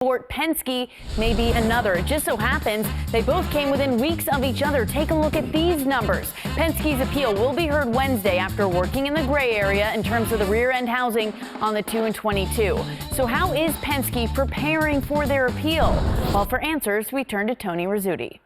Fort Penske may be another. It just so happens they both came within weeks of each other. Take a look at these numbers. Penske's appeal will be heard Wednesday after working in the gray area in terms of the rear end housing on the 2 and 22. So how is Penske preparing for their appeal? Well, for answers, we turn to Tony Rizzuti.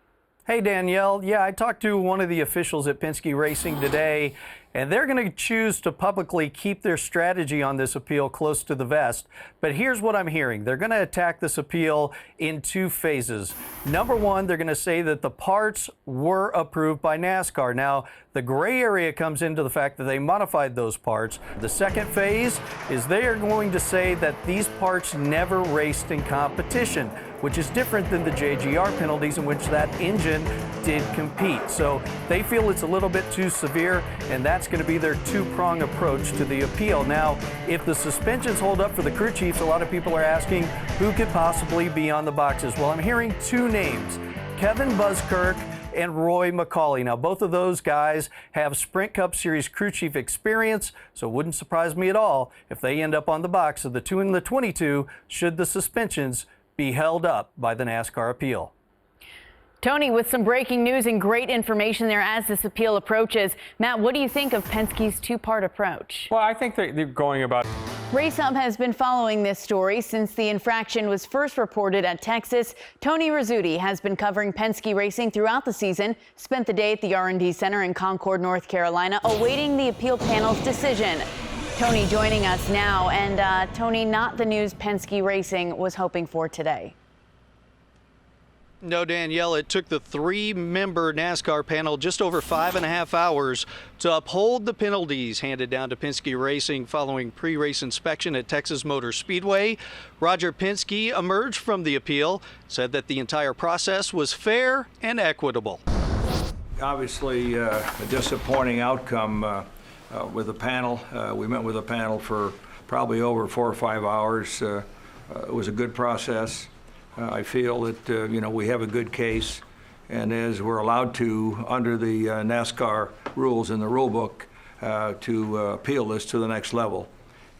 Hey, Danielle. Yeah, I talked to one of the officials at Penske Racing today, and they're going to choose to publicly keep their strategy on this appeal close to the vest. But here's what I'm hearing. They're going to attack this appeal in two phases. Number one, they're going to say that the parts were approved by NASCAR. Now, the gray area comes into the fact that they modified those parts. The second phase is they are going to say that these parts never raced in competition, which is different than the JGR penalties in which that engine did compete. So they feel it's a little bit too severe, and that's going to be their two-prong approach to the appeal. Now, if the suspensions hold up for the crew chiefs, a lot of people are asking who could possibly be on the boxes. Well, I'm hearing two names, Kevin Buskirk and Roy McCauley. Now, both of those guys have Sprint Cup Series crew chief experience, so it wouldn't surprise me at all if they end up on the box of the 2 and the 22 should the suspensions be held up by the NASCAR appeal. Tony, with some breaking news and great information there as this appeal approaches. Matt, what do you think of Penske's two-part approach? Well, I think they're going about. Racing Snobs has been following this story since the infraction was first reported at Texas. Tony Rizzuti has been covering Penske Racing throughout the season, spent the day at the R&D Center in Concord, North Carolina, awaiting the appeal panel's decision. Tony joining us now, and Tony, not the news Penske Racing was hoping for today. No, Danielle, it took the three-member NASCAR panel just over 5.5 hours to uphold the penalties handed down to Penske Racing following pre-race inspection at Texas Motor Speedway. Roger Penske emerged from the appeal, said that the entire process was fair and equitable. Obviously, a disappointing outcome with the panel. We met with the panel for probably over 4 or 5 hours. It was a good process. I feel that we have a good case, and as we're allowed to under the NASCAR rules in the rule book to appeal this to the next level.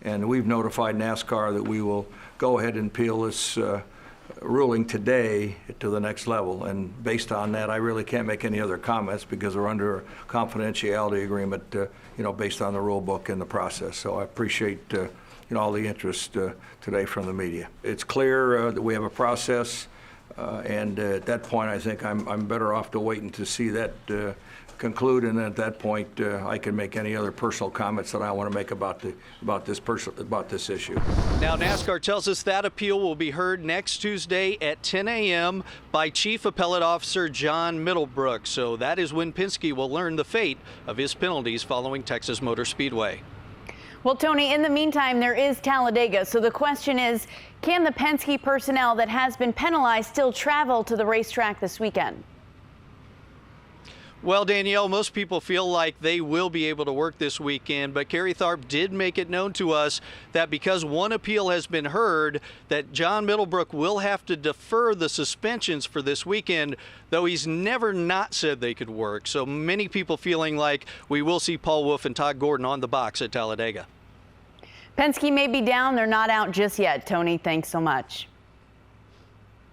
And we've notified NASCAR that we will go ahead and appeal this ruling today to the next level. And based on that, I really can't make any other comments because we're under a confidentiality agreement, based on the rule book and the process. So I appreciate all the interest today from the media. It's clear that we have a process, and at that point, I think I'm better off to waiting to see that conclude, and at that point, I can make any other personal comments that I want to make about this issue. Now, NASCAR tells us that appeal will be heard next Tuesday at 10 a.m. by Chief Appellate Officer John Middlebrook. So that is when Penske will learn the fate of his penalties following Texas Motor Speedway. Well, Tony, in the meantime, there is Talladega. So the question is, can the Penske personnel that has been penalized still travel to the racetrack this weekend? Well, Danielle, most people feel like they will be able to work this weekend, but Kerry Tharp did make it known to us that because one appeal has been heard, that John Middlebrook will have to defer the suspensions for this weekend, though he's never not said they could work. So many people feeling like we will see Paul Wolfe and Todd Gordon on the box at Talladega. Penske may be down. They're not out just yet. Tony, thanks so much.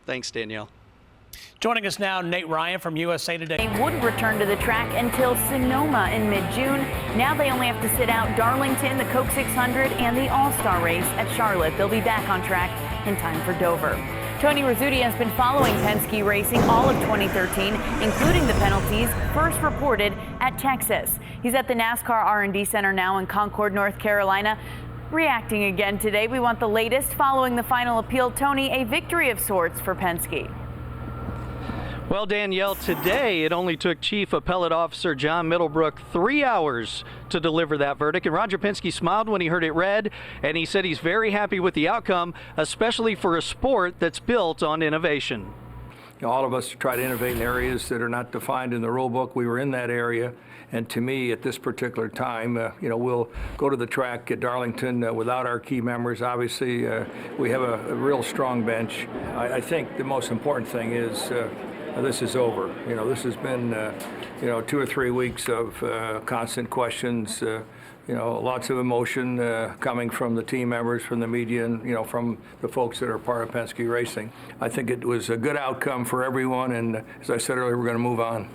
Thanks, Danielle. Joining us now, Nate Ryan from USA Today. They wouldn't return to the track until Sonoma in mid-June. Now they only have to sit out Darlington, the Coke 600, and the All-Star race at Charlotte. They'll be back on track in time for Dover. Tony Rizzuti has been following Penske Racing all of 2013, including the penalties first reported at Texas. He's at the NASCAR R&D Center now in Concord, North Carolina. Reacting again today, we want the latest following the final appeal. Tony, a victory of sorts for Penske. Well, Danielle, today it only took Chief Appellate Officer John Middlebrook 3 hours to deliver that verdict. And Roger Penske smiled when he heard it read, and he said he's very happy with the outcome, especially for a sport that's built on innovation. All of us try to innovate in areas that are not defined in the rule book. We were in that area, and to me, at this particular time, we'll go to the track at Darlington without our key members. Obviously, we have a real strong bench. I think the most important thing is this is over. This has been 2 or 3 weeks of constant questions. lots of emotion coming from the team members, from the media, and, from the folks that are part of Penske Racing. I think it was a good outcome for everyone, and as I said earlier, we're going to move on.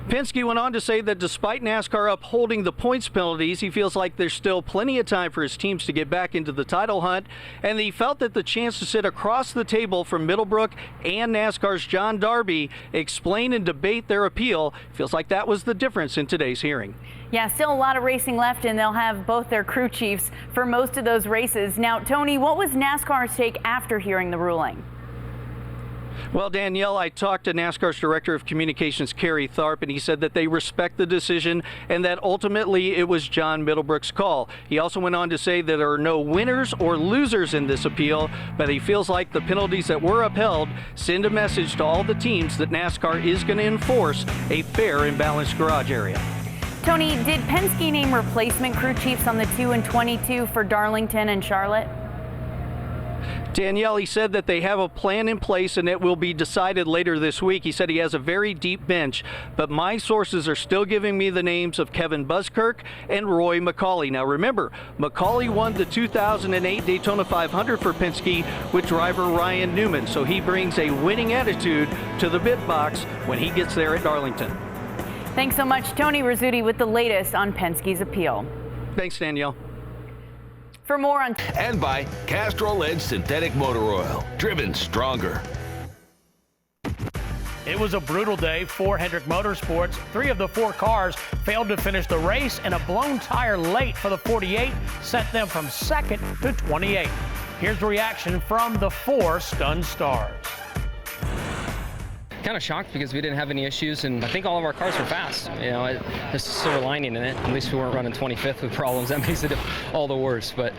Penske went on to say that despite NASCAR upholding the points penalties, he feels like there's still plenty of time for his teams to get back into the title hunt, and he felt that the chance to sit across the table from Middlebrook and NASCAR's John Darby explain and debate their appeal feels like that was the difference in today's hearing. Yeah, still a lot of racing left, and they'll have both their crew chiefs for most of those races. Now, Tony, what was NASCAR's take after hearing the ruling? Well, Danielle, I talked to NASCAR's Director of Communications, Kerry Tharp, and he said that they respect the decision and that ultimately it was John Middlebrook's call. He also went on to say that there are no winners or losers in this appeal, but he feels like the penalties that were upheld send a message to all the teams that NASCAR is going to enforce a fair and balanced garage area. Tony, did Penske name replacement crew chiefs on the 2 and 22 for Darlington and Charlotte? Danielle, he said that they have a plan in place and it will be decided later this week. He said he has a very deep bench, but my sources are still giving me the names of Kevin Buskirk and Roy McCauley. Now remember, McCauley won the 2008 Daytona 500 for Penske with driver Ryan Newman, so he brings a winning attitude to the pit box when he gets there at Darlington. Thanks so much, Tony Rizzuti, with the latest on Penske's appeal. Thanks, Danielle. For more on... And by Castrol Edge Synthetic Motor Oil, driven stronger. It was a brutal day for Hendrick Motorsports. 3 of the 4 cars failed to finish the race, and a blown tire late for the 48 sent them from 2nd to 28. Here's the reaction from the 4 stunned stars. Kind of shocked because we didn't have any issues, and I think all of our cars were fast. There's a silver lining in it. At least we weren't running 25th with problems. That makes it all the worse. But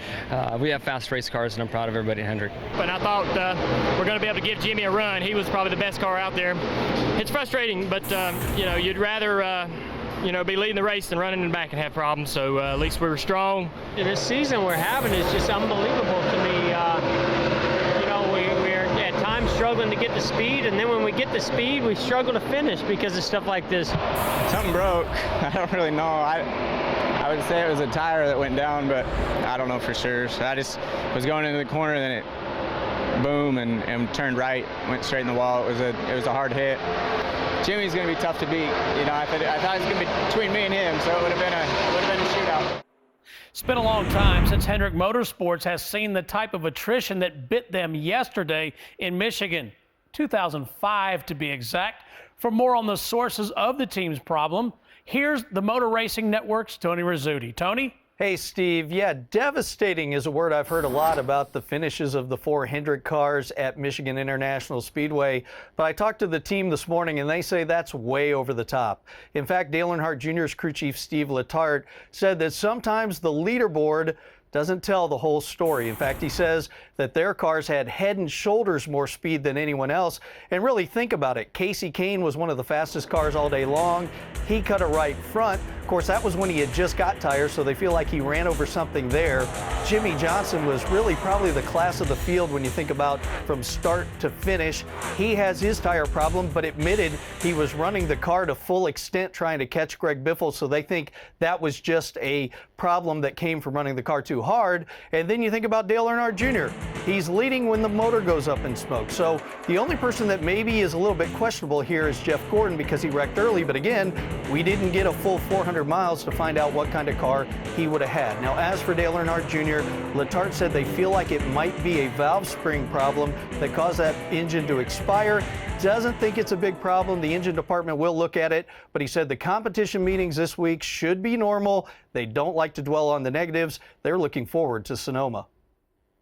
we have fast race cars, and I'm proud of everybody at Hendrick. But I thought we're going to be able to give Jimmy a run. He was probably the best car out there. It's frustrating, but you'd rather be leading the race than running in the back and have problems. So at least we were strong. This season we're having is just unbelievable to me. We're at times struggling to get the speed, and then when we get the speed, we struggle to finish because of stuff like this. Something broke. I don't really know. I would say it was a tire that went down, but I don't know for sure. So I just was going into the corner, and then it boom and turned right, went straight in the wall. It was a hard hit. Jimmy's going to be tough to beat. I thought it was going to be between me and him, so it would have been a shootout. It's been a long time since Hendrick Motorsports has seen the type of attrition that bit them yesterday in Michigan, 2005 to be exact. For more on the sources of the team's problem, here's the Motor Racing Network's Tony Rizzuti. Tony? Hey, Steve. Yeah, devastating is a word I've heard a lot about the finishes of the 4 Hendrick cars at Michigan International Speedway. But I talked to the team this morning, and they say that's way over the top. In fact, Dale Earnhardt Jr.'s crew chief Steve Letarte said that sometimes the leaderboard doesn't tell the whole story. In fact, he says that their cars had head and shoulders more speed than anyone else. And really think about it. Casey Kane was one of the fastest cars all day long. He cut it right front. Of course, that was when he had just got tires, so they feel like he ran over something there. Jimmy Johnson was really probably the class of the field when you think about from start to finish. He has his tire problem, but admitted he was running the car to full extent trying to catch Greg Biffle, so they think that was just a problem that came from running the car too hard. And then you think about Dale Earnhardt Jr. He's leading when the motor goes up in smoke. So the only person that maybe is a little bit questionable here is Jeff Gordon because he wrecked early, but again, we didn't get a full 400 miles to find out what kind of car he would have had. Now, as for Dale Earnhardt Jr., Letarte said they feel like it might be a valve spring problem that caused that engine to expire. Doesn't think it's a big problem. The engine department will look at it, but he said the competition meetings this week should be normal. They don't like to dwell on the negatives. They're looking forward to Sonoma.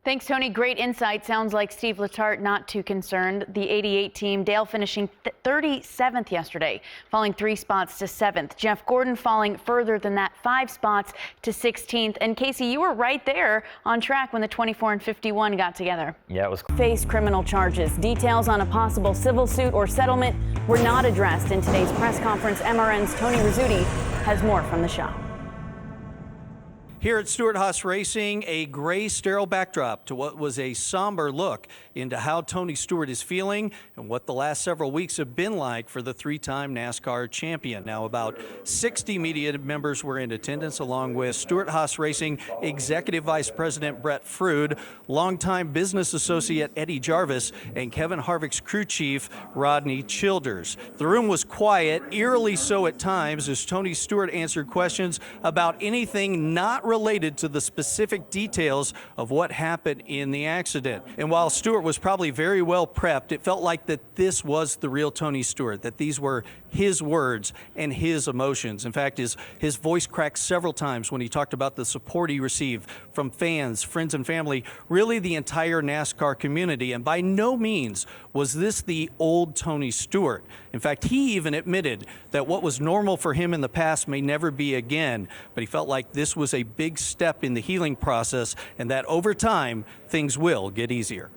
Thanks, Tony. Great insight. Sounds like Steve Letarte not too concerned. The 88 team, Dale finishing 37th yesterday, falling 3 spots to 7th. Jeff Gordon falling further than that, 5 spots to 16th. And Casey, you were right there on track when the 24 and 51 got together. Yeah, it was. Face criminal charges. Details on a possible civil suit or settlement were not addressed in today's press conference. MRN's Tony Rizzuti has more from the shop. Here at Stewart-Haas Racing, a gray, sterile backdrop to what was a somber look into how Tony Stewart is feeling and what the last several weeks have been like for the three-time NASCAR champion. Now, about 60 media members were in attendance, along with Stewart-Haas Racing Executive Vice President Brett Frood, longtime business associate Eddie Jarvis, and Kevin Harvick's crew chief Rodney Childers. The room was quiet, eerily so at times, as Tony Stewart answered questions about anything not related to the specific details of what happened in the accident. And while Stewart was probably very well prepped, it felt like that this was the real Tony Stewart, that these were his words and his emotions. In fact, his voice cracked several times when he talked about the support he received from fans, friends, and family, really the entire NASCAR community. And by no means was this the old Tony Stewart. In fact, he even admitted that what was normal for him in the past may never be again, but he felt like this was a big step in the healing process and that over time, things will get easier.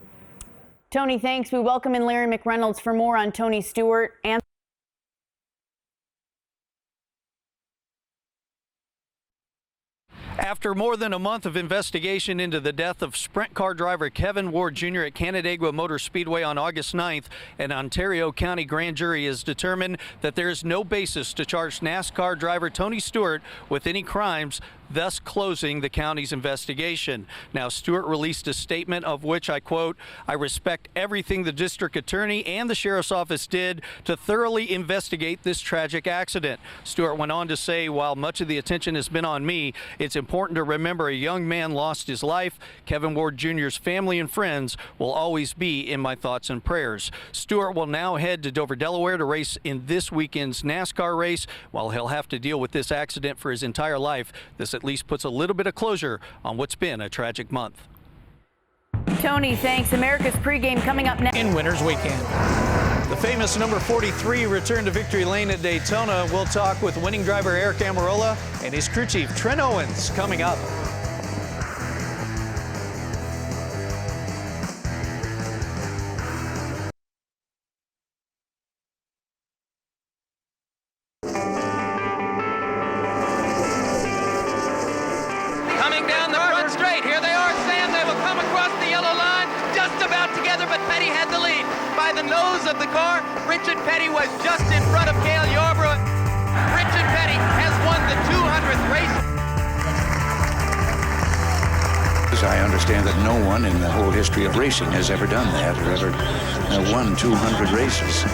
Tony, thanks. We welcome in Larry McReynolds for more on Tony Stewart and After more than a month of investigation into the death of sprint car driver Kevin Ward Jr. at Canandaigua Motor Speedway on August 9th, an Ontario County grand jury has determined that there is no basis to charge NASCAR driver Tony Stewart with any crimes, thus closing the county's investigation. Now, Stewart released a statement of which I quote, "I respect everything the district attorney and the sheriff's office did to thoroughly investigate this tragic accident." Stewart went on to say, "While much of the attention has been on me, it's important to remember a young man lost his life. Kevin Ward Jr.'s family and friends will always be in my thoughts and prayers." Stewart will now head to Dover, Delaware to race in this weekend's NASCAR race. While he'll have to deal with this accident for his entire life, this at least puts a little bit of closure on what's been a tragic month. Tony, thanks. America's pregame coming up next. In Winners Weekend. The famous number 43 returned to victory lane at Daytona. We'll talk with winning driver Eric Amarola and his crew chief Trent Owens coming up. Coming down the front straight. Here they are, Sam. They will come across the yellow line just about together, but Petty had the lead. By the nose of the car, Richard Petty was just in front of Cale Yarborough. Richard Petty has won the 200th race. As I understand that no one in the whole history of racing has ever done that or ever won 200 races.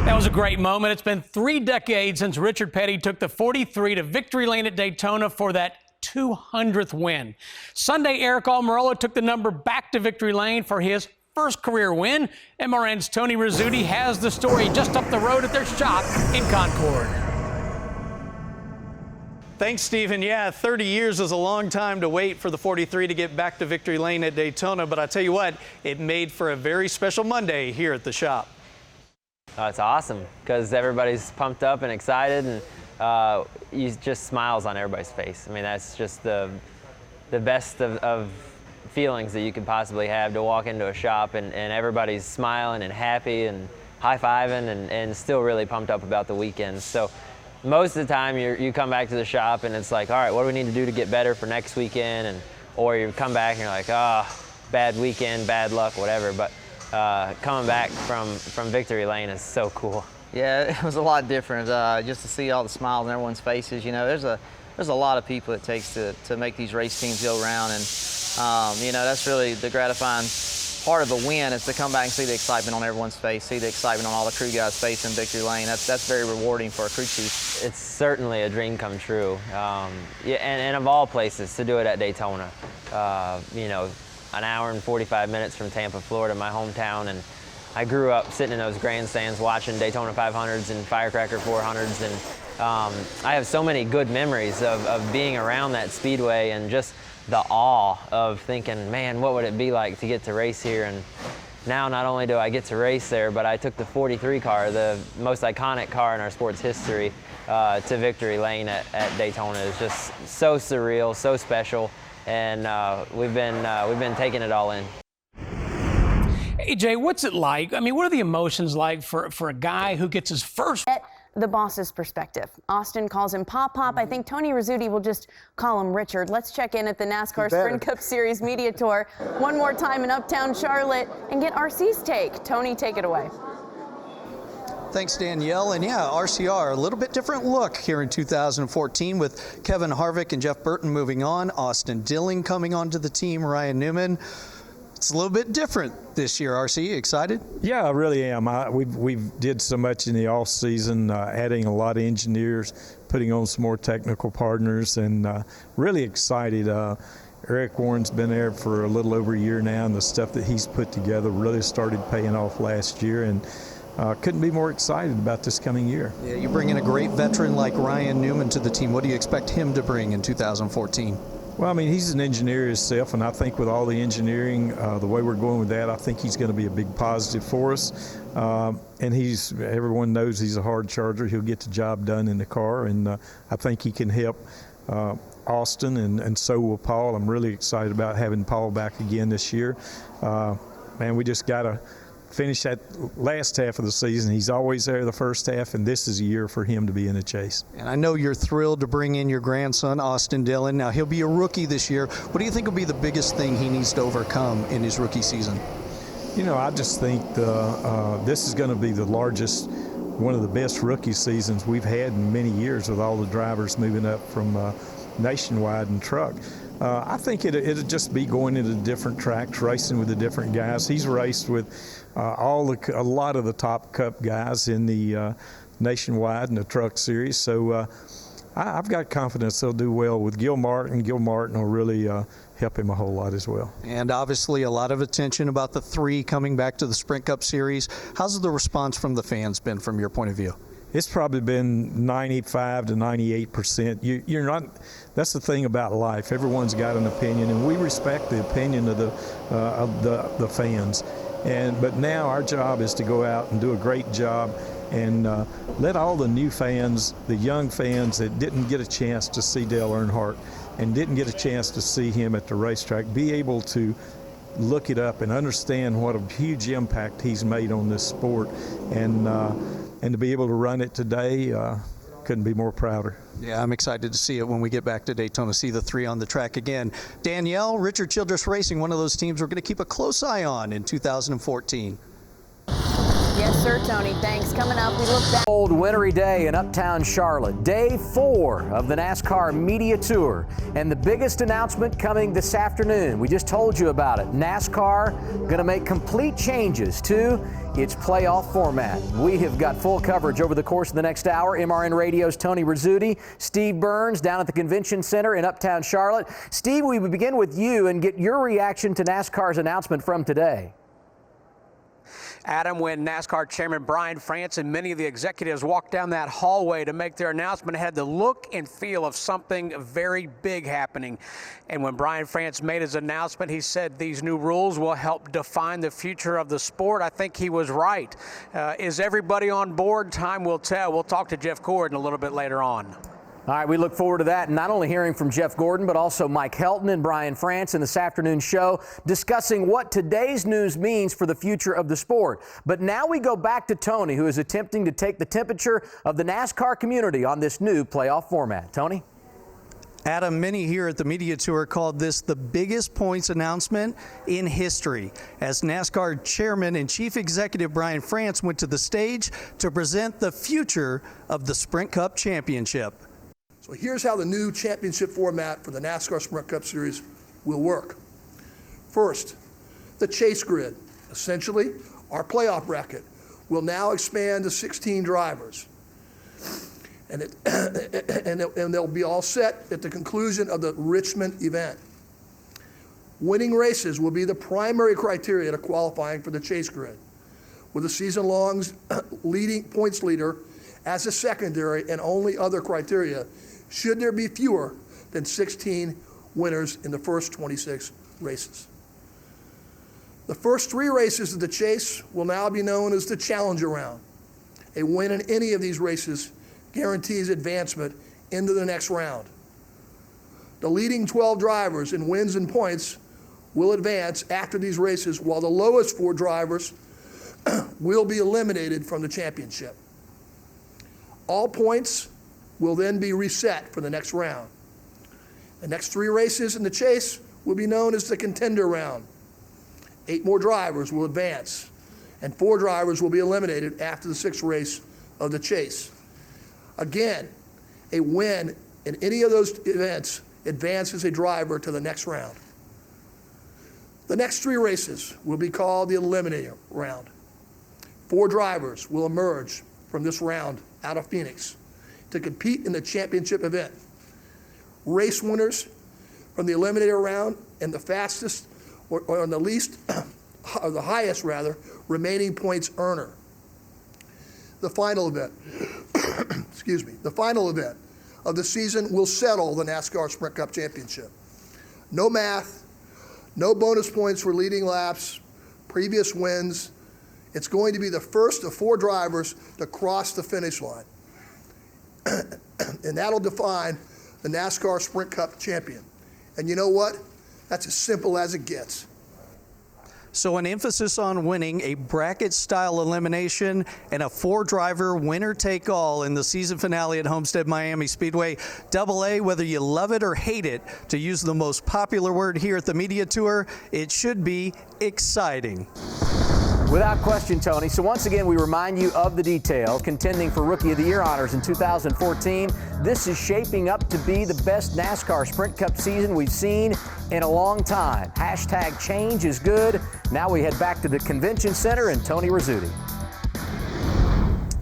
That was a great moment. It's been 3 decades since Richard Petty took the 43 to victory lane at Daytona for that 200th win. Sunday, Eric Almirola took the number back to victory lane for his first career win. MRN's Tony Rizzuti has the story just up the road at their shop in Concord. Thanks, Stephen. Yeah, 30 years is a long time to wait for the 43 to get back to victory lane at Daytona, but I tell you what, it made for a very special Monday here at the shop. It's awesome because everybody's pumped up and excited, and you just smiles on everybody's face. I mean, that's just the best of feelings that you could possibly have, to walk into a shop and everybody's smiling and happy and high-fiving and still really pumped up about the weekend. So most of the time you come back to the shop and it's like, all right, what do we need to do to get better for next weekend? Or you come back and you're like, bad weekend, bad luck, whatever. But coming back from victory lane is so cool. Yeah, it was a lot different. Just to see all the smiles on everyone's faces. You know, there's a lot of people it takes to make these race teams go around, and you know, that's really the gratifying part of a win, is to come back and see the excitement on everyone's face, see the excitement on all the crew guys' face in victory lane. That's very rewarding for a crew chief. It's certainly a dream come true. Yeah, and of all places, to do it at Daytona. You know, an hour and 45 minutes from Tampa, Florida, my hometown, and I grew up sitting in those grandstands watching Daytona 500s and Firecracker 400s, and I have so many good memories of being around that speedway and just the awe of thinking, man, what would it be like to get to race here? And now not only do I get to race there, but I took the 43 car, the most iconic car in our sports history, to victory lane at Daytona. It's just so surreal, so special, and we've been taking it all in. Hey, Jay, what's it like? I mean, what are the emotions like for a guy who gets his first? the boss's perspective. Austin calls him Pop-Pop. I think Tony Rizzuti will just call him Richard. Let's check in at the NASCAR Sprint Cup Series Media Tour one more time in Uptown Charlotte and get RC's take. Tony, take it away. Thanks, Danielle. And yeah, RCR, a little bit different look here in 2014 with Kevin Harvick and Jeff Burton moving on, Austin Dillon coming onto the team, Ryan Newman. It's a little bit different this year. RC, excited? Yeah, I really am. We've did so much in the off season, adding a lot of engineers, putting on some more technical partners, and really excited. Eric Warren's been there for a little over a year now, and the stuff that he's put together really started paying off last year, and couldn't be more excited about this coming year. Yeah, you bring in a great veteran like Ryan Newman to the team. What do you expect him to bring in 2014? Well, I mean, he's an engineer himself, and I think with all the engineering, the way we're going with that, I think he's going to be a big positive for us. And everyone knows he's a hard charger. He'll get the job done in the car, and I think he can help Austin, and so will Paul. I'm really excited about having Paul back again this year. Man, we just got to finish that last half of the season. He's always there the first half, and this is a year for him to be in the chase. And I know you're thrilled to bring in your grandson, Austin Dillon. Now, he'll be a rookie this year. What do you think will be the biggest thing he needs to overcome in his rookie season? You know, I just think this is going to be the largest, one of the best rookie seasons we've had in many years with all the drivers moving up from nationwide and truck. I think it'll just be going into different tracks, racing with the different guys. He's raced with a lot of the top Cup guys in the nationwide and the truck series. So I've got confidence they'll do well with Gil Martin. Gil Martin will really help him a whole lot as well. And obviously a lot of attention about the three coming back to the Sprint Cup Series. How's the response from the fans been from your point of view? It's probably been 95 to 98%. You're not. That's the thing about life. Everyone's got an opinion, and we respect the opinion of the fans. But now our job is to go out and do a great job and let all the new fans, the young fans that didn't get a chance to see Dale Earnhardt and didn't get a chance to see him at the racetrack, be able to look it up and understand what a huge impact he's made on this sport, and to be able to run it today, couldn't be more prouder. Yeah, I'm excited to see it when we get back to Daytona, see the three on the track again. Danielle, Richard Childress Racing, one of those teams we're going to keep a close eye on in 2014. Yes, sir, Tony. Thanks. Coming up, we look back. Cold, wintry day in Uptown Charlotte. Day 4 of the NASCAR Media Tour. And the biggest announcement coming this afternoon. We just told you about it. NASCAR going to make complete changes to its playoff format. We have got full coverage over the course of the next hour. MRN Radio's Tony Rizzuti, Steve Burns down at the Convention Center in Uptown Charlotte. Steve, we would begin with you and get your reaction to NASCAR's announcement from today. Adam, when NASCAR Chairman Brian France and many of the executives walked down that hallway to make their announcement, it had the look and feel of something very big happening. And when Brian France made his announcement, he said these new rules will help define the future of the sport. I think he was right. Is everybody on board? Time will tell. We'll talk to Jeff Gordon a little bit later on. All right, we look forward to that, and not only hearing from Jeff Gordon, but also Mike Helton and Brian France in this afternoon show discussing what today's news means for the future of the sport. But now we go back to Tony, who is attempting to take the temperature of the NASCAR community on this new playoff format. Tony? Adam, many here at the Media Tour called this the biggest points announcement in history, as NASCAR Chairman and Chief Executive Brian France went to the stage to present the future of the Sprint Cup Championship. So here's how the new championship format for the NASCAR Sprint Cup Series will work. First, the chase grid. Essentially, our playoff bracket will now expand to 16 drivers. And they'll be all set at the conclusion of the Richmond event. Winning races will be the primary criteria to qualifying for the chase grid, with the season-long leading points leader as a secondary and only other criteria should there be fewer than 16 winners in the first 26 races. The first 3 races of the chase will now be known as the Challenger Round. A win in any of these races guarantees advancement into the next round. The leading 12 drivers in wins and points will advance after these races, while the lowest 4 drivers will be eliminated from the championship. All points will then be reset for the next round. The next 3 races in the chase will be known as the contender round. 8 more drivers will advance, and 4 drivers will be eliminated after the 6th race of the chase. Again, a win in any of those events advances a driver to the next round. The next 3 races will be called the eliminator round. 4 drivers will emerge from this round out of Phoenix to compete in the championship event. Race winners from the eliminator round and the fastest or the least, or the highest rather, remaining points earner. The final event, excuse me, the final event of the season will settle the NASCAR Sprint Cup Championship. No math, no bonus points for leading laps, previous wins. It's going to be the first of 4 drivers to cross the finish line. And that'll define the NASCAR Sprint Cup champion. And you know what? That's as simple as it gets. So an emphasis on winning, a bracket-style elimination, and a 4-driver winner-take-all in the season finale at Homestead Miami Speedway. AA, whether you love it or hate it, to use the most popular word here at the media tour, it should be exciting. Without question, Tony. So once again, we remind you of the details. Contending for Rookie of the Year honors in 2014. This is shaping up to be the best NASCAR Sprint Cup season we've seen in a long time. Hashtag change is good. Now we head back to the Convention Center and Tony Rizzuti.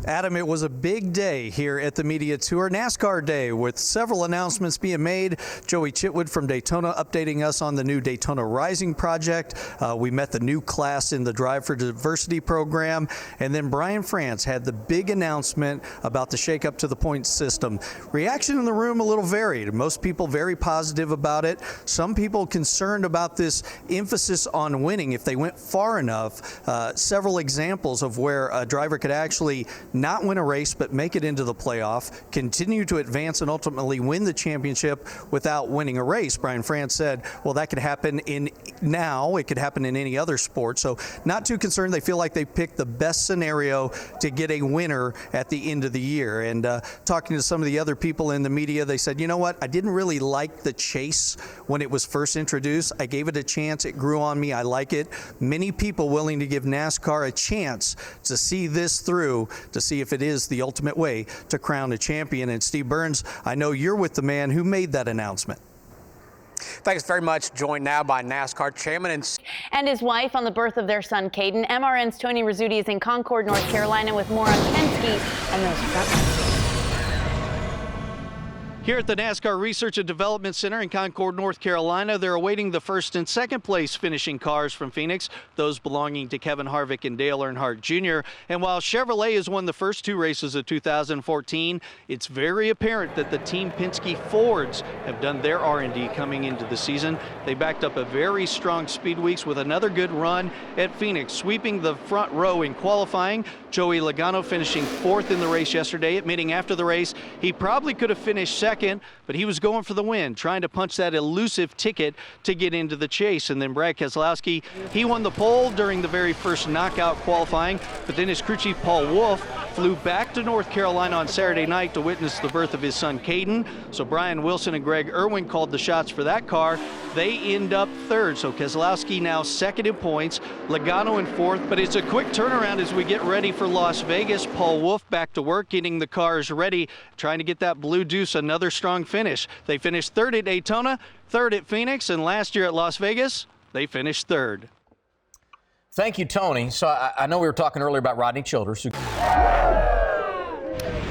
Adam, it was a big day here at the media tour, NASCAR Day, with several announcements being made. Joey Chitwood from Daytona updating us on the new Daytona Rising project. We met the new class in the Drive for Diversity program. And then Brian France had the big announcement about the shakeup to the points system. Reaction in the room a little varied. Most people very positive about it. Some people concerned about this emphasis on winning if they went far enough. Several examples of where a driver could actually not win a race but make it into the playoff, continue to advance and ultimately win the championship without winning a race. Brian France said, well, that could happen it could happen in any other sport. So not too concerned. They feel like they picked the best scenario to get a winner at the end of the year. And talking to some of the other people in the media, they said, you know what, I didn't really like the chase when it was first introduced. I gave it a chance. It grew on me. I like it. Many people willing to give NASCAR a chance to see this through, to see if it is the ultimate way to crown a champion. And Steve Burns, I know you're with the man who made that announcement. Thanks very much. Joined now by NASCAR chairman and his wife on the birth of their son, Caden. MRN's Tony Rizzuti is in Concord, North Carolina, with more on Penske and those front. Here at the NASCAR Research and Development Center in Concord, North Carolina, they're awaiting the first and second place finishing cars from Phoenix, those belonging to Kevin Harvick and Dale Earnhardt Jr. And while Chevrolet has won the first 2 races of 2014, it's very apparent that the Team Penske Fords have done their R&D coming into the season. They backed up a very strong Speed Weeks with another good run at Phoenix, sweeping the front row in qualifying. Joey Logano finishing 4th in the race yesterday, admitting after the race he probably could have finished second, but he was going for the win, trying to punch that elusive ticket to get into the chase. And then Brad Keselowski, he won the pole during the very first knockout qualifying, but then his crew chief Paul Wolfe flew back to North Carolina on Saturday night to witness the birth of his son Caden. So Brian Wilson and Greg Irwin called the shots for that car. They end up 3rd. So Keselowski now 2nd in points, Logano in 4th, but it's a quick turnaround as we get ready for Las Vegas. Paul Wolfe back to work, getting the cars ready, trying to get that Blue Deuce another strong finish. They finished 3rd at Daytona, 3rd at Phoenix, and last year at Las Vegas, they finished 3rd. Thank you, Tony. So I know we were talking earlier about Rodney Childers.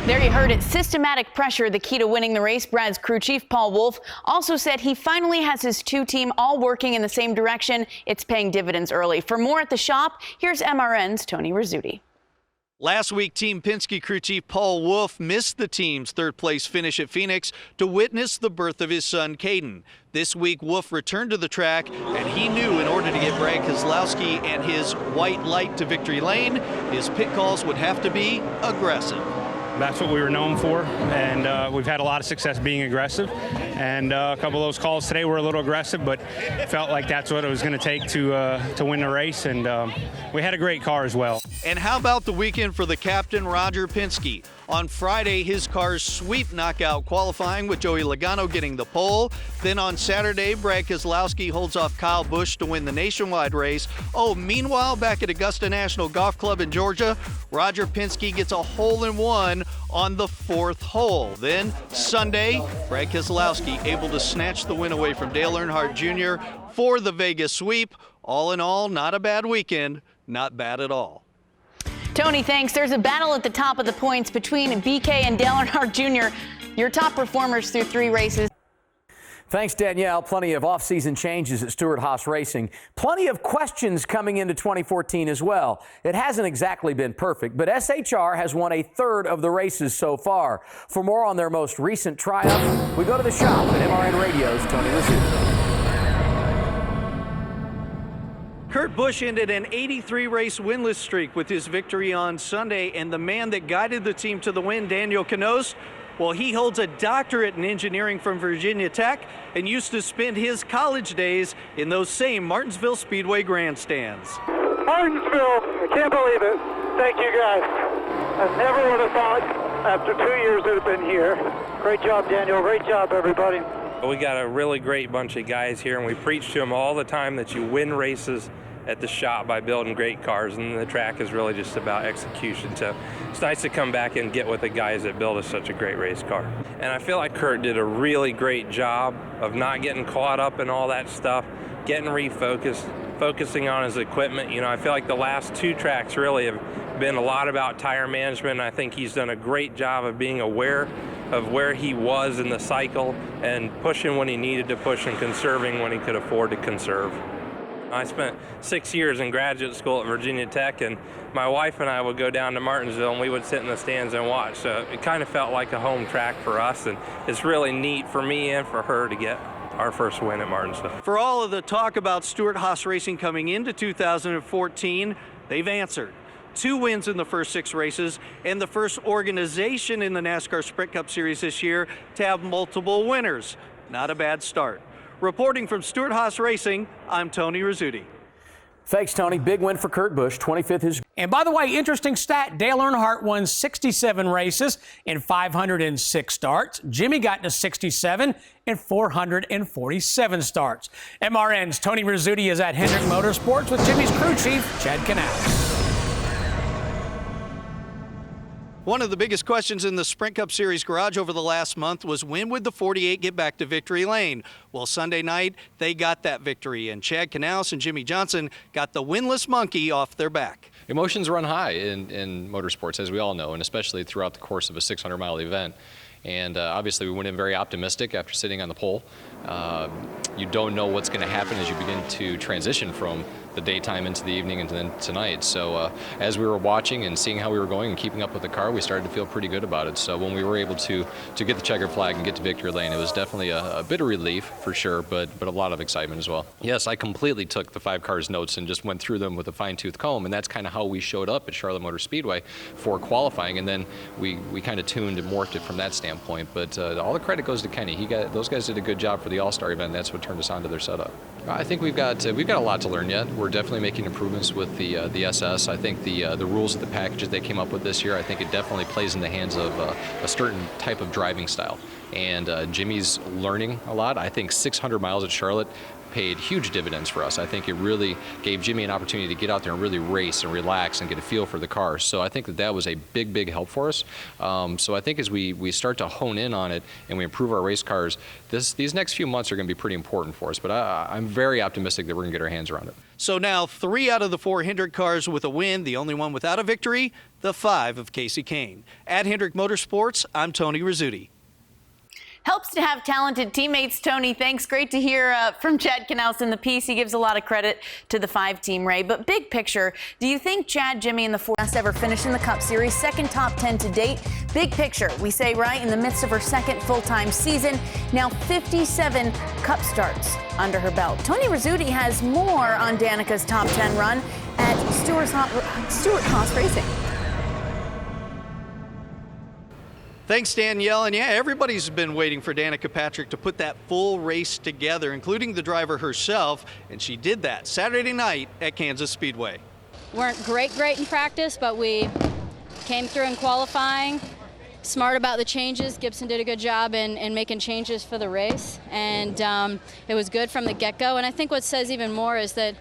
There you heard it. Systematic pressure, the key to winning the race. Brad's crew chief, Paul Wolfe, also said he finally has his 2 team all working in the same direction. It's paying dividends early. For more at the shop, here's MRN's Tony Rizzuti. Last week, Team Penske crew chief Paul Wolfe missed the team's 3rd place finish at Phoenix to witness the birth of his son, Caden. This week, Wolfe returned to the track, and he knew in order to get Brad Keselowski and his white light to victory lane, his pit calls would have to be aggressive. That's what we were known for, and we've had a lot of success being aggressive. And a couple of those calls today were a little aggressive, but felt like that's what it was going to take to win the race. And we had a great car as well. And how about the weekend for the captain, Roger Penske? On Friday, his car's sweep knockout qualifying with Joey Logano getting the pole. Then on Saturday, Brad Keselowski holds off Kyle Busch to win the nationwide race. Oh, meanwhile, back at Augusta National Golf Club in Georgia, Roger Penske gets a hole-in-one on the 4th hole. Then Sunday, Brad Keselowski able to snatch the win away from Dale Earnhardt Jr. for the Vegas sweep. All in all, not a bad weekend, not bad at all. Tony, thanks. There's a battle at the top of the points between BK and Dale Earnhardt Jr., your top performers through 3 races. Thanks, Danielle. Plenty of off-season changes at Stewart-Haas Racing. Plenty of questions coming into 2014 as well. It hasn't exactly been perfect, but SHR has won a third of the races so far. For more on their most recent triumph, we go to the shop at MRN Radio's Tony Rizzuti. Kurt Busch ended an 83-race winless streak with his victory on Sunday, and the man that guided the team to the win, Daniel Knos, well, he holds a doctorate in engineering from Virginia Tech and used to spend his college days in those same Martinsville Speedway grandstands. Martinsville, I can't believe it. Thank you, guys. I never would have thought after 2 years that have been here. Great job, Daniel. Great job, everybody. We got a really great bunch of guys here, and we preach to them all the time that you win races at the shop by building great cars, and the track is really just about execution. So it's nice to come back and get with the guys that build us such a great race car. And I feel like Kurt did a really great job of not getting caught up in all that stuff, getting refocused, focusing on his equipment. You know, I feel like the last 2 tracks really have been a lot about tire management, and I think he's done a great job of being aware of where he was in the cycle and pushing when he needed to push and conserving when he could afford to conserve. I spent 6 years in graduate school at Virginia Tech, and my wife and I would go down to Martinsville and we would sit in the stands and watch. So it kind of felt like a home track for us, and it's really neat for me and for her to get our first win at Martinsville. For all of the talk about Stewart-Haas Racing coming into 2014, they've answered. 2 wins in the first 6 races, and the first organization in the NASCAR Sprint Cup Series this year to have multiple winners. Not a bad start. Reporting from Stewart-Haas Racing, I'm Tony Rizzuti. Thanks, Tony. Big win for Kurt Busch, 25th his. And by the way, interesting stat, Dale Earnhardt won 67 races in 506 starts. Jimmy got to 67 in 447 starts. MRN's Tony Rizzuti is at Hendrick Motorsports with Jimmy's crew chief, Chad Canals. One of the biggest questions in the Sprint Cup Series garage over the last month was when would the 48 get back to victory lane? Well, Sunday night, they got that victory, and Chad Canals and Jimmy Johnson got the winless monkey off their back. Emotions run high in motorsports, as we all know, and especially throughout the course of a 600-mile event. And obviously, we went in very optimistic after sitting on the pole. You don't know what's going to happen as you begin to transition from the daytime into the evening and then tonight. So as we were watching and seeing how we were going and keeping up with the car, we started to feel pretty good about it. So when we were able to get the checkered flag and get to victory lane, it was definitely a bit of relief for sure, but a lot of excitement as well. Yes, I completely took the 5 cars notes and just went through them with a fine-tooth comb, and that's kind of how we showed up at Charlotte Motor Speedway for qualifying, and then we kind of tuned and morphed it from that standpoint. But all the credit goes to Kenny. Those guys did a good job for the All-Star event. That's what turned us on to their setup. I think we've got a lot to learn yet. We're definitely making improvements with the SS. I think the rules of the packages they came up with this year, I think it definitely plays in the hands of a certain type of driving style. And Jimmy's learning a lot. I think 600 miles at Charlotte paid huge dividends for us. I think it really gave Jimmy an opportunity to get out there and really race and relax and get a feel for the car. So I think that was a big help for us. So I think as we start to hone in on it and we improve our race cars, these next few months are going to be pretty important for us. But I'm very optimistic that we're going to get our hands around it. So now 3 out of the 4 Hendrick cars with a win, the only one without a victory, the 5 of Casey Kane. At Hendrick Motorsports, I'm Tony Rizzuti. Helps to have talented teammates, Tony. Thanks. Great to hear from Chad Canals in the piece. He gives a lot of credit to the 5-team, Ray. But big picture, do you think Chad, Jimmy, and the 4 best ever finished in the Cup Series? Second top 10 to date. Big picture, we say, right, in the midst of her second full-time season. Now 57 Cup starts under her belt. Tony Rizzuti has more on Danica's top 10 run at Stewart-Haas Racing. Thanks, Danielle. And yeah, everybody's been waiting for Danica Patrick to put that full race together, including the driver herself, and she did that Saturday night at Kansas Speedway. Weren't great in practice, but we came through in qualifying. Smart about the changes. Gibson did a good job in making changes for the race, and it was good from the get-go. And I think what says even more is that,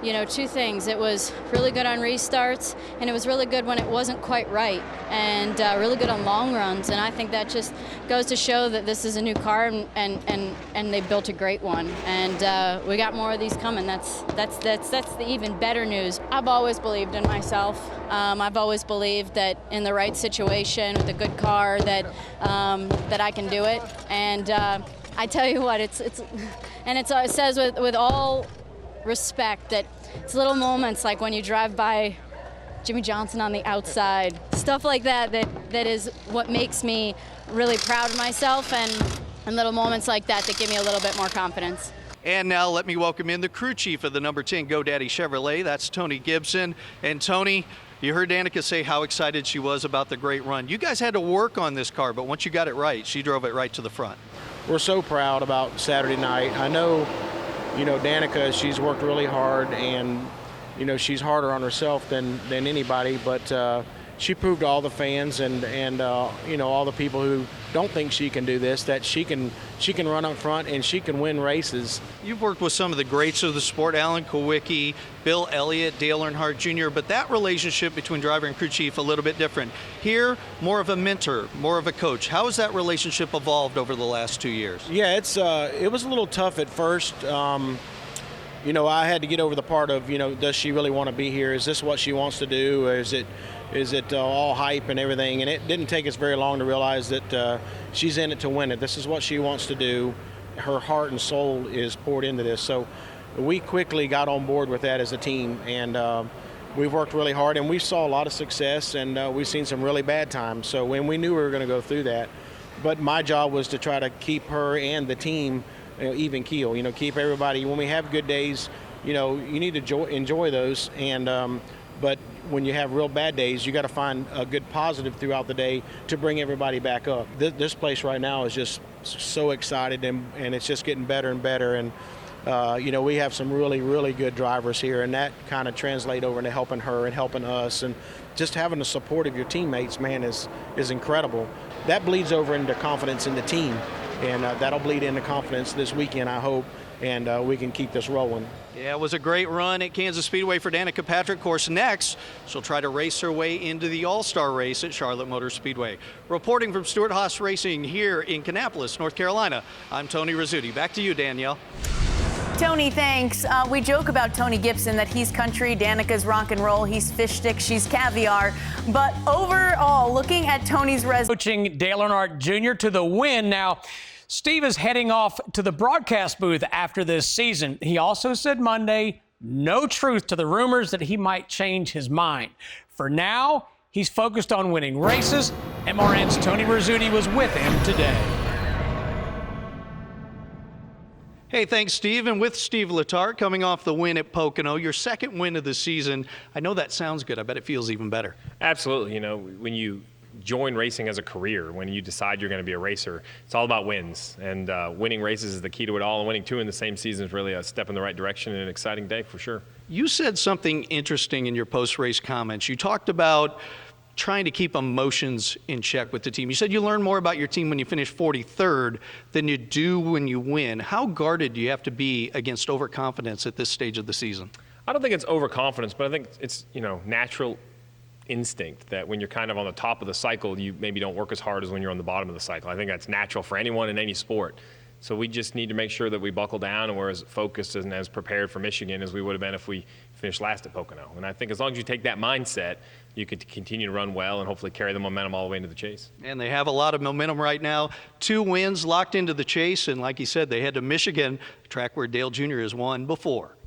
you know, two things. It was really good on restarts, and it was really good when it wasn't quite right, and really good on long runs. And I think that just goes to show that this is a new car, and they built a great one. And we got more of these coming. That's the even better news. I've always believed in myself. I've always believed that in the right situation with a good car that I can do it. And I tell you what, it says with all respect that it's little moments like when you drive by Jimmy Johnson on the outside, stuff like that is what makes me really proud of myself, and little moments like that give me a little bit more confidence. And now let me welcome in the crew chief of the number 10 GoDaddy Chevrolet. That's Tony Gibson. And Tony, you heard Danica say how excited she was about the great run. You guys had to work on this car, but once you got it right, she drove it right to the front. We're so proud about Saturday night. I know, you know, Danica, she's worked really hard, and, you know, she's harder on herself than anybody, but she proved to all the fans and you know, all the people who don't think she can do this, that she can run up front and she can win races. You've worked with some of the greats of the sport, Alan Kowicki, Bill Elliott, Dale Earnhardt Jr., but that relationship between driver and crew chief a little bit different. Here, more of a mentor, more of a coach. How has that relationship evolved over the last 2 years? Yeah, it was a little tough at first. You know, I had to get over the part of, you know, does she really want to be here? Is this what she wants to do? Or is it all hype and everything? And it didn't take us very long to realize that she's in it to win it. This is what she wants to do. Her heart and soul is poured into this. So we quickly got on board with that as a team, and we've worked really hard, and we saw a lot of success, and we've seen some really bad times. So when we knew we were going to go through that, but my job was to try to keep her and the team, you know, even keel. You know, keep everybody. When we have good days, you know, you need to enjoy those, and but when you have real bad days, you got to find a good positive throughout the day to bring everybody back up. This place right now is just so excited, and it's just getting better and better. And you know, we have some really good drivers here, and that kind of translate over into helping her and helping us, and just having the support of your teammates, man, is incredible. That bleeds over into confidence in the team, and that'll bleed into confidence this weekend, I hope, and we can keep this rolling. Yeah, it was a great run at Kansas Speedway for Danica Patrick. Of course, next, she'll try to race her way into the All-Star race at Charlotte Motor Speedway. Reporting from Stewart Haas Racing here in Kannapolis, North Carolina, I'm Tony Rizzuti. Back to you, Danielle. Tony, thanks. We joke about Tony Gibson that he's country, Danica's rock and roll, he's fish stick, she's caviar. But overall, looking at Tony's resume. Coaching Dale Earnhardt Jr. to the win. Now, Steve is heading off to the broadcast booth after this season. He also said Monday, no truth to the rumors that he might change his mind. For now, he's focused on winning races. MRN's Tony Rizzuti was with him today. Hey, thanks, Steve. And with Steve Letarte coming off the win at Pocono, your second win of the season. I know that sounds good. I bet it feels even better. Absolutely. You know, when you join racing as a career, when you decide you're going to be a racer, it's all about wins. And winning races is the key to it all. And winning two in the same season is really a step in the right direction and an exciting day for sure. You said something interesting in your post-race comments. You talked about trying to keep emotions in check with the team. You said you learn more about your team when you finish 43rd than you do when you win. How guarded do you have to be against overconfidence at this stage of the season? I don't think it's overconfidence, but I think it's, you know, natural instinct that when you're kind of on the top of the cycle, you maybe don't work as hard as when you're on the bottom of the cycle. I think that's natural for anyone in any sport. So we just need to make sure that we buckle down and we're as focused and as prepared for Michigan as we would have been if we finished last at Pocono. And I think as long as you take that mindset, you could continue to run well and hopefully carry the momentum all the way into the chase. And they have a lot of momentum right now. 2 wins locked into the chase, and like you said, they head to Michigan, a track where Dale Jr. has won before.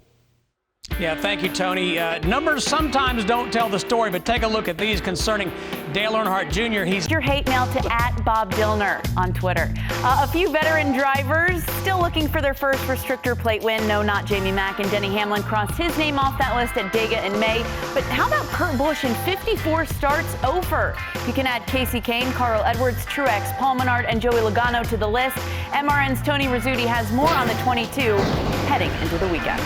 Yeah, thank you, Tony. Numbers sometimes don't tell the story, but take a look at these concerning Dale Earnhardt Jr. He's your hate mail to @BobDillner on Twitter. A few veteran drivers still looking for their first restrictor plate win. No, not Jamie Mack, and Denny Hamlin crossed his name off that list at Dega in May. But how about Kurt Busch in 54 starts over? You can add Casey Kane, Carl Edwards, Truex, Paul Menard, and Joey Logano to the list. MRN's Tony Rizzuti has more on the 22 heading into the weekend.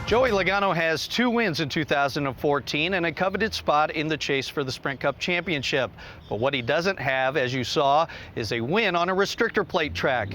Joey Logano has 2 wins in 2014 and a coveted spot in the chase for the Sprint Cup Championship. But what he doesn't have, as you saw, is a win on a restrictor plate track,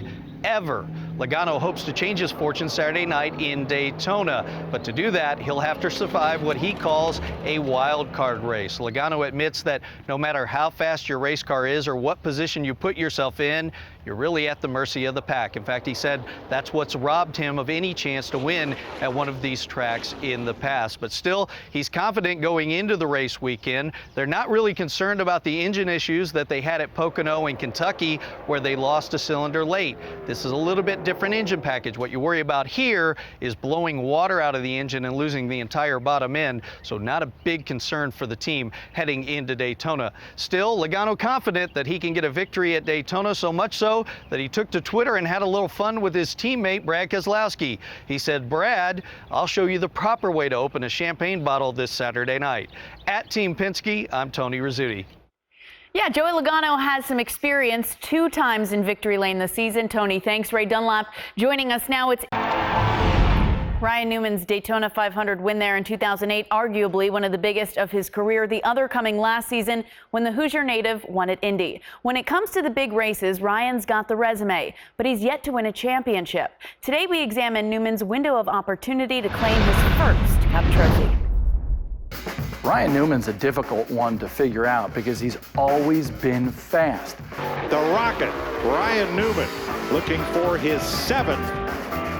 ever. Logano hopes to change his fortune Saturday night in Daytona, but to do that, he'll have to survive what he calls a wild card race. Logano admits that no matter how fast your race car is or what position you put yourself in, you're really at the mercy of the pack. In fact, he said that's what's robbed him of any chance to win at one of these tracks in the past. But still, he's confident going into the race weekend. They're not really concerned about the engine issues that they had at Pocono in Kentucky, where they lost a cylinder late. This is a little bit different engine package. What you worry about here is blowing water out of the engine and losing the entire bottom end, so not a big concern for the team heading into Daytona. Still, Logano confident that he can get a victory at Daytona, so much so that he took to Twitter and had a little fun with his teammate Brad Keselowski. He said, "Brad, I'll show you the proper way to open a champagne bottle this Saturday night." At Team Penske, I'm Tony Rizzuti. Yeah, Joey Logano has some experience 2 times in victory lane this season. Tony, thanks. Ray Dunlap joining us now. It's Ryan Newman's Daytona 500 win there in 2008, arguably one of the biggest of his career. The other coming last season when the Hoosier native won at Indy. When it comes to the big races, Ryan's got the resume, but he's yet to win a championship. Today we examine Newman's window of opportunity to claim his first Cup trophy. Ryan Newman's a difficult one to figure out because he's always been fast. The Rocket, Ryan Newman, looking for his 7th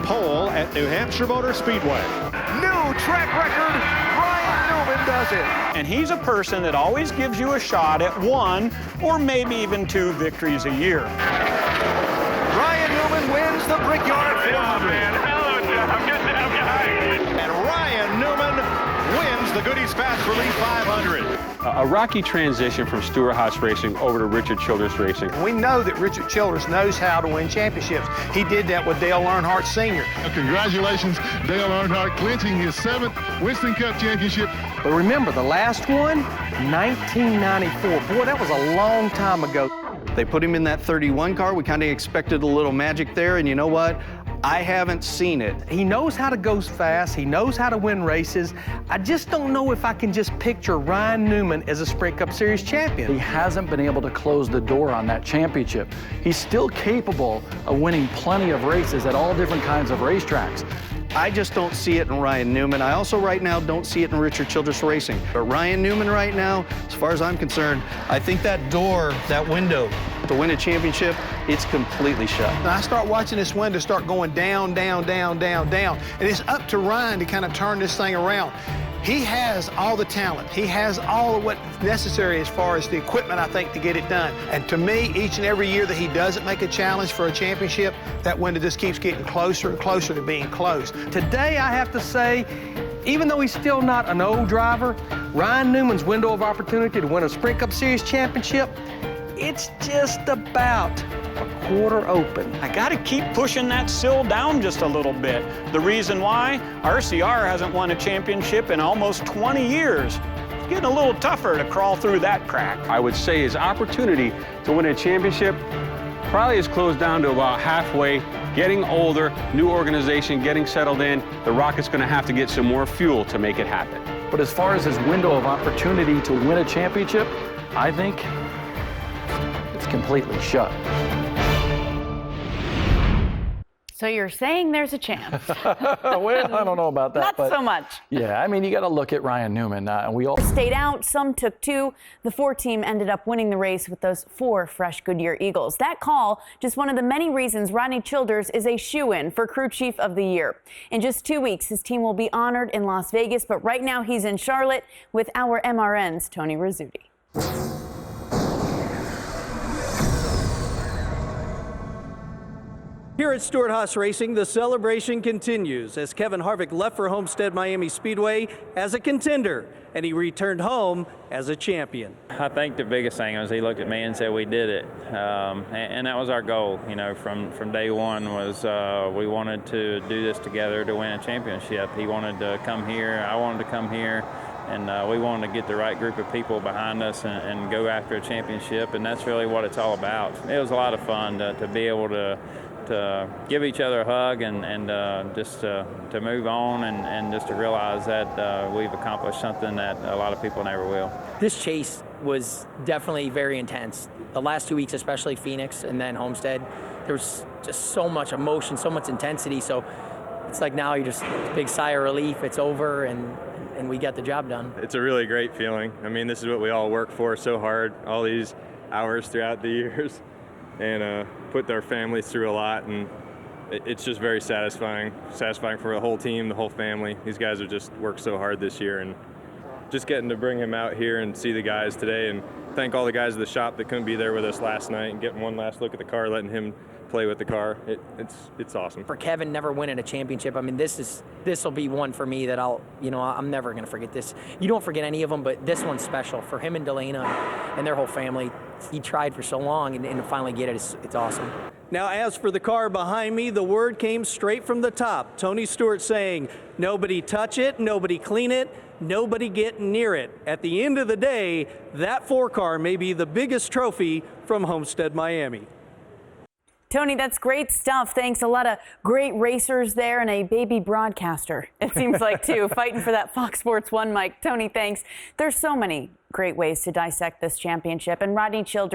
pole at New Hampshire Motor Speedway. New track record, Ryan Newman does it. And he's a person that always gives you a shot at 1 or maybe even 2 victories a year. Ryan Newman wins the Brickyard 400. Hello, Jeff. Good job, guys. And Ryan Newman wins the Goodies Fast Relief 500. A rocky transition from Stewart Haas Racing over to Richard Childress Racing. We know that Richard Childress knows how to win championships. He did that with Dale Earnhardt Sr. Congratulations, Dale Earnhardt, clinching his 7th Winston Cup championship. But remember, the last one, 1994. Boy, that was a long time ago. They put him in that 31 car. We kind of expected a little magic there, and you know what? I haven't seen it. He knows how to go fast. He knows how to win races. I just don't know if I can just picture Ryan Newman as a Sprint Cup Series champion. He hasn't been able to close the door on that championship. He's still capable of winning plenty of races at all different kinds of racetracks. I just don't see it in Ryan Newman. I also right now don't see it in Richard Childress Racing. But Ryan Newman right now, as far as I'm concerned, I think that door, that window to win a championship, it's completely shut. And I start watching this window start going down, down, down, down, down. And it's up to Ryan to kind of turn this thing around. He has all the talent. He has all of what's necessary as far as the equipment, I think, to get it done. And to me, each and every year that he doesn't make a challenge for a championship, that window just keeps getting closer and closer to being closed. Today, I have to say, even though he's still not an old driver, Ryan Newman's window of opportunity to win a Sprint Cup Series championship, it's just about a quarter open. I got to keep pushing that sill down just a little bit. The reason why, RCR hasn't won a championship in almost 20 years. It's getting a little tougher to crawl through that crack. I would say his opportunity to win a championship probably is closed down to about halfway. Getting older, new organization, getting settled in, the Rocket's going to have to get some more fuel to make it happen. But as far as his window of opportunity to win a championship, I think it's completely shut. So you're saying there's a chance? Well, I don't know about that. Not but so much. Yeah, I mean, you got to look at Ryan Newman. And we all stayed out. Some took 2. The 4 team ended up winning the race with those 4 fresh Goodyear Eagles. That call, just one of the many reasons Rodney Childers is a shoo-in for Crew Chief of the Year. In just 2 weeks, his team will be honored in Las Vegas, but right now he's in Charlotte with our MRN's Tony Rizzuti. Here at Stewart-Haas Racing, the celebration continues as Kevin Harvick left for Homestead Miami Speedway as a contender, and he returned home as a champion. I think the biggest thing was he looked at me and said, we did it. And that was our goal, you know, from day one was we wanted to do this together to win a championship. He wanted to come here, I wanted to come here, and we wanted to get the right group of people behind us and go after a championship, and that's really what it's all about. It was a lot of fun to be able to give each other a hug and just to move on and just to realize that we've accomplished something that a lot of people never will. This chase was definitely very intense. The last 2 weeks, especially Phoenix and then Homestead, there was just so much emotion, so much intensity. So it's like now you're just a big sigh of relief. It's over and we got the job done. It's a really great feeling. I mean, this is what we all work for so hard, all these hours throughout the years. And put their families through a lot, and it's just very satisfying for the whole team, the whole family. These guys have just worked so hard this year, and just getting to bring him out here and see the guys today, and thank all the guys at the shop that couldn't be there with us last night, and getting one last look at the car, letting him play with the car. It's awesome. For Kevin never winning a championship, I mean, this will be one for me that I'm never going to forget this. You don't forget any of them, but this one's special for him and Delana and their whole family. He tried for so long, and to finally get it, it's awesome. Now, as for the car behind me, the word came straight from the top. Tony Stewart saying, nobody touch it, nobody clean it, nobody get near it. At the end of the day, that 4-car may be the biggest trophy from Homestead Miami. Tony, that's great stuff. Thanks. A lot of great racers there and a baby broadcaster, it seems like, too, fighting for that Fox Sports 1 mic. Tony, thanks. There's so many great ways to dissect this championship. And Rodney Childers